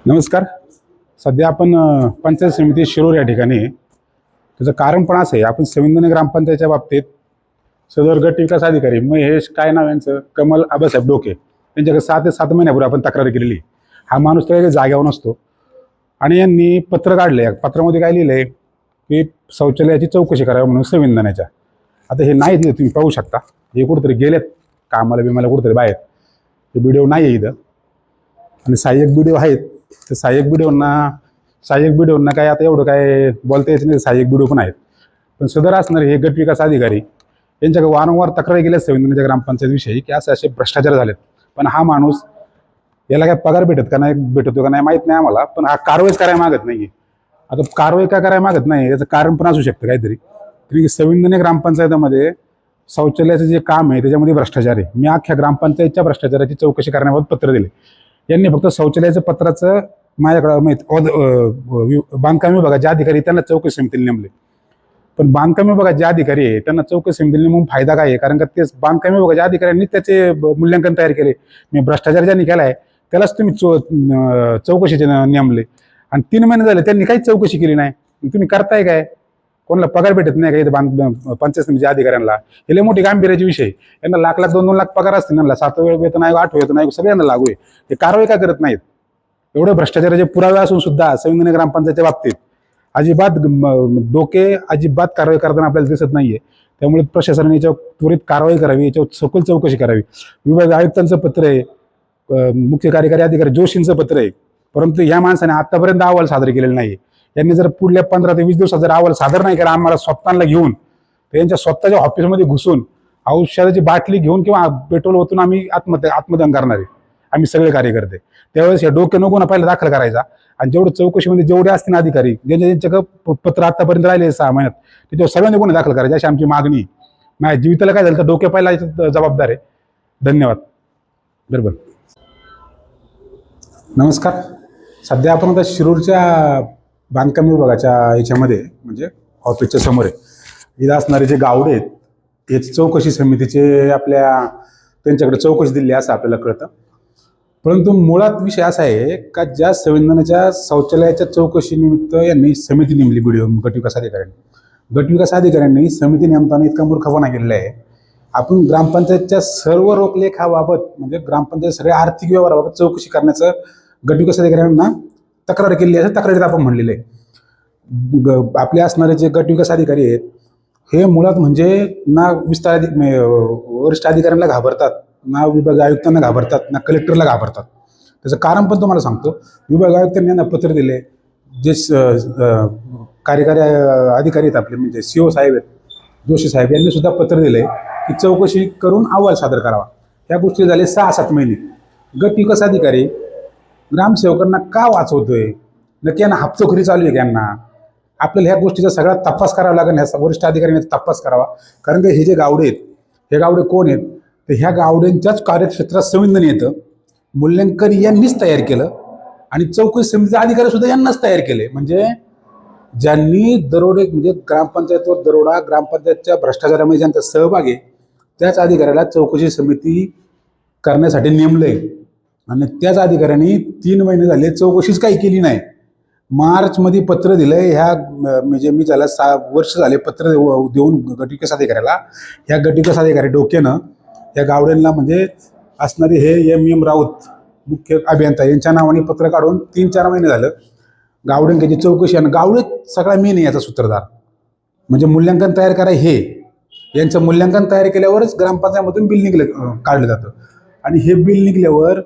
नमस्कार. सध्या आपण पंचायत समिती शिरूर या ठिकाणी आहे. त्याचं कारण पण असं आहे, आपण संविधानिक ग्रामपंचायतच्या बाबतीत सदर गट विकास अधिकारी महेश काय नाव यांचं, कमल आबासाहेब डोके यांच्याकडे 6 ते 7 महिन्यापूर्वी आपण तक्रार केलेली. हा माणूस त्या जागेवर नसतो आणि यांनी पत्र काढले. पत्रामध्ये काय लिहिलं आहे की शौचालयाची चौकशी करावी म्हणून संविधानाच्या. आता हे नाही तिथं तुम्ही पाहू शकता, हे कुठेतरी गेलेत कामाला बिमाला कुठेतरी बाहेर. हे व्हिडिओ नाही आहे इथं आणि सहाय्यक व्हिडिओ आहेत. तर सहाय्यक व्हिडिओंना काय आता एवढं काय बोलता येत नाही. सहाय्यक व्हिडिओ पण आहेत. पण सदर असणारे हे गट विकास अधिकारी यांच्याकडे वारंवार तक्रारी केल्या संविधानाच्या ग्रामपंचायतीविषयी की असे भ्रष्टाचार झालेत. पण हा माणूस, याला काय पगार भेटतो का नाही माहीत नाही आम्हाला, पण हा कारवाईच करायला मागत नाही. आता कारवाई का करायला मागत नाही याचं कारण पण असू शकतं काहीतरी. तरी संविधानिक ग्रामपंचायतीमध्ये शौचालयाचं जे काम आहे त्याच्यामध्ये भ्रष्टाचार आहे. मी अख्ख्या ग्रामपंचायतच्या भ्रष्टाचाराची चौकशी करण्याबाबत पत्र दिले. यांनी फक्त शौचालयाचं पत्राचं माझ्याकडं बांधकाम विभागाचे अधिकारी त्यांना चौकशी समितीला नेमले. पण बांधकाम विभागाचे जे अधिकारी आहे त्यांना चौकशी समितीला नेमून फायदा काय आहे? कारण का तेच बांधकाम विभागाच्या अधिकाऱ्यांनी त्याचे मूल्यांकन तयार केले. मी भ्रष्टाचार ज्यांनी केला आहे त्यालाच तुम्ही चौकशीचे नेमले आणि 3 महिने झाले त्यांनी काहीच चौकशी केली नाही. तुम्ही करताय काय? कोणाला पगार भेटत नाही का इथं पंचायत समितीच्या अधिकाऱ्यांना? हे लय मोठी गांभीर्याचे विषय. यांना लाख 2-2 लाख पगार असतील, त्यांना 7 वेतन आयोग 8 वेतन आयोग सगळ्यांना लागू आहे. ते कारवाई का करत नाहीत? एवढे भ्रष्टाचाराचे पुरावे असून सुद्धा संविधानिक ग्रामपंचायतीच्या बाबतीत अजिबात अजिबात कारवाई करताना आपल्याला दिसत नाहीये. त्यामुळे प्रशासनाने याच्यावर त्वरित कारवाई करावी, याच्यावर सखोल चौकशी करावी. विभाग आयुक्तांचं पत्र आहे, मुख्य कार्यकारी अधिकारी जोशींचं पत्र आहे, परंतु या माणसाने आतापर्यंत अहवाल सादर केलेला नाही. यांनी जर पुढल्या 15 ते 20 दिवसात जर अहवाल सादर नाही केला आम्हाला स्वतःला घेऊन, तर यांच्या स्वतःच्या ऑफिसमध्ये घुसून औषधाची बाटली घेऊन किंवा पेट्रोल ओतून आम्ही आत्मदहन करणार आहे. आम्ही सगळे कार्यकर्ते त्यावेळेस हे डोके नको पहिला दाखल करायचा आणि जेवढं चौकशीमध्ये जेवढे असतील अधिकारी ज्यांच्याकडे पत्र आतापर्यंत राहिले 6 महिन्यात त्याच्यावर सगळ्यांनी गुन्हे दाखल करायचे अशी आमची मागणी. माझ्या जीविताला काय झालं तर डोके पहिला जबाबदार आहे. धन्यवाद. बरोबर. नमस्कार. सध्या आपण आता शिरूरच्या बांधकाम विभागाच्या याच्यामध्ये म्हणजे ऑफिसच्या समोर आहे. इथं असणारे जे गावडे आहेत याची चौकशी समितीचे त्यांच्याकडे चौकशी दिली असं आपल्याला कळतं. परंतु मुळात विषय असा आहे का ज्या संविधानाच्या शौचालयाच्या चौकशीनिमित्त यांनी समिती नेमली गटविकास अधिकाऱ्यांनी. गटविकास अधिकाऱ्यांनी समिती नेमताना इतका मूर्खपणा केलेला आहे. आपण ग्रामपंचायतच्या सर्व रोखलेखाबाबत म्हणजे ग्रामपंचायत सगळ्या आर्थिक व्यवहाराबाबत चौकशी करण्याचं गटविकास अधिकाऱ्यांना तक्रार केलेली आहे. तक्रारीत आपण म्हणलेलं आहे. आपले असणारे जे गटविकास अधिकारी आहेत हे मुळात म्हणजे ना वरिष्ठ अधिकाऱ्यांना घाबरतात, ना विभाग आयुक्तांना घाबरतात, ना कलेक्टरला घाबरतात. त्याचं कारण पण तुम्हाला सांगतो. विभाग आयुक्तांनी यांना पत्र दिले. जे कार्यकारी अधिकारी आहेत आपले म्हणजे CO साहेब आहेत, जोशी साहेब, यांनी सुद्धा पत्र दिले की चौकशी करून अहवाल सादर करावा. ह्या गोष्टी झाले 6-7 महिने. गट विकास अधिकारी ग्रामसेवकांना का वाचवतोय? नक्की यांना हप्तोखरी चालू आहे यांना? आपल्याला ह्या गोष्टीचा सगळा तपास करावा लागेल. ह्या वरिष्ठ अधिकाऱ्यांनी तपास करावा. कारण की हे जे गावडे आहेत हे गावडे कोण आहेत? तर ह्या गावड्यांच्याच कार्यक्षेत्रात संविधान येतं. मूल्यांकन यांनीच तयार केलं आणि चौकशी समितीचे अधिकारी सुद्धा यांनाच तयार केले. म्हणजे ज्यांनी दरोडे म्हणजे ग्रामपंचायतवर दरोडा, ग्रामपंचायतच्या भ्रष्टाचारामध्ये ज्यांचा सहभाग आहे त्याच अधिकाऱ्याला चौकशी समिती करण्यासाठी नेमलंय आणि त्याच अधिकाऱ्यांनी 3 महिने झाले चौकशीच काही केली नाही. मार्चमध्ये पत्र दिलंय. म्हणजे मी त्याला 6 वर्ष झाले पत्र देऊन गटविकास अधिकाऱ्याला. ह्या गटविकास अधिकारी डोक्यानं या गावड्यांना म्हणजे असणारे हे MM राऊत मुख्य अभियंता यांच्या नावाने पत्र काढून 3-4 महिने झालं गावड्यांची चौकशी. आणि गावडे सगळा मेन आहे याचा सूत्रधार. म्हणजे मूल्यांकन तयार करा हे यांचं मूल्यांकन तयार केल्यावरच ग्रामपंचायतमधून बिल काढलं जातं आणि हे बिल निघल्यावर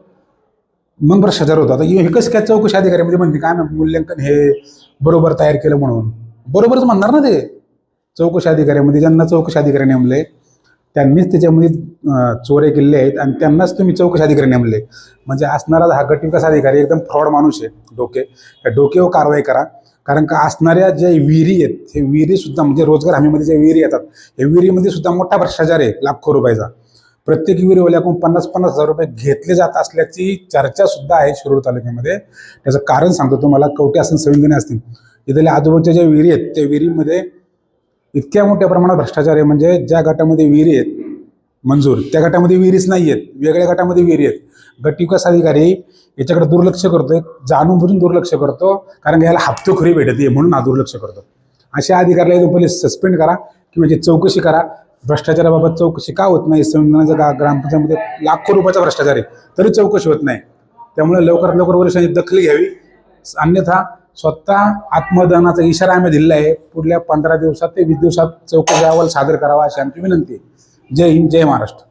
मग भ्रष्टाचार होतो. आता हे कसं काय चौकशी अधिकाऱ्यामध्ये म्हणते काय मूल्यांकन हे बरोबर तयार केलं म्हणून? बरोबरच म्हणणार ना ते. चौकशी अधिकाऱ्यामध्ये ज्यांना चौकशी अधिकारी नेमले त्यांनीच त्याच्यामध्ये चोऱ्या केलेल्या आहेत आणि त्यांनाच तुम्ही चौकशी अधिकारी नेमले. म्हणजे असणारा हा गटविकास अधिकारी एकदम फ्रॉड माणूस आहे. या डोक्यावर कारवाई करा. कारण का असणाऱ्या ज्या विहिरी आहेत हे विहिरीसुद्धा म्हणजे रोजगार हमीमध्ये ज्या विहिरी येतात या विहिरीमध्ये सुद्धा मोठा भ्रष्टाचार आहे लाखो रुपयाचा. प्रत्येक विहिरीवाल्याकडून 50-50 हजार रुपये घेतले जात असल्याची चर्चा सुद्धा आहे शिरूर तालुक्यामध्ये. त्याचं कारण सांगतो तुम्हाला. कवटे असतील, संविधाने असतील, इथल्या आजूबाजूच्या ज्या विहिरी आहेत त्या विहिरीमध्ये इतक्या मोठ्या प्रमाणात भ्रष्टाचार आहे. म्हणजे ज्या गटामध्ये विहिरी आहेत मंजूर त्या गटामध्ये विहिरीच नाही आहेत, वेगळ्या गटामध्ये विहिरी आहेत. गट विकास अधिकारी याच्याकडे दुर्लक्ष करतोय, जाणून बुजून दुर्लक्ष करतो, कारण याला हप्तेखोरी भेटते म्हणून हा दुर्लक्ष करतो. अशा अधिकाऱ्याला एकदम पहिले सस्पेंड करा किंवा जे चौकशी करा. भ्रष्टाचाराबाबत चौकशी का होत नाही? संविधानाच्या ग्रामपंचायतीमध्ये लाखो रुपयाचा भ्रष्टाचार आहे तरी चौकशी होत नाही. त्यामुळे लवकरात लवकर वरिष्ठांची दखल घ्यावी, अन्यथा स्वतः आत्मदहनाचा इशारा आम्ही दिलेला आहे. पुढल्या 15 दिवसात ते 20 दिवसात चौकशी अहवाल सादर करावा अशी आमची विनंती आहे. जय हिंद, जय महाराष्ट्र.